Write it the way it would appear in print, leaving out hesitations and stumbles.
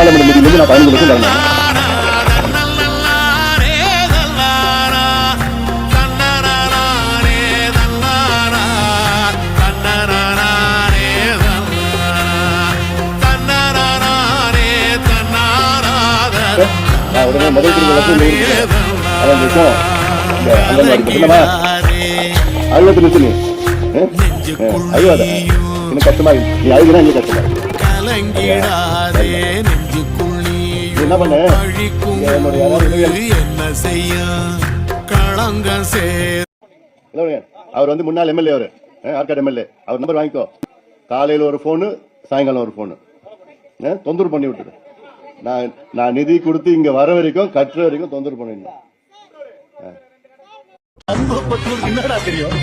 நாடாளுமன்ற நிதியிலிருந்து நான் 15 லட்சம் தரணும். உடனே முதல் அழுவாத இன்னும் கஷ்டமா நீ அழுகுனா இன்னும் கஷ்டமா என்ன பண்ண அவர் வந்து முன்னாள் எம்எல்ஏ அவரு ஆற்காடு எம்எல்ஏ அவர் நம்பர் வாங்கிக்கோ. காலையில் ஒரு போனு சாயங்காலம் ஒரு போனு தொந்தரவு பண்ணி விட்டுரு. நான் நிதி கொடுத்து இங்க வர வரைக்கும் கட்டுற வரைக்கும் தொந்தரவு பண்ணிருந்தேன். என்னடா தெரியும்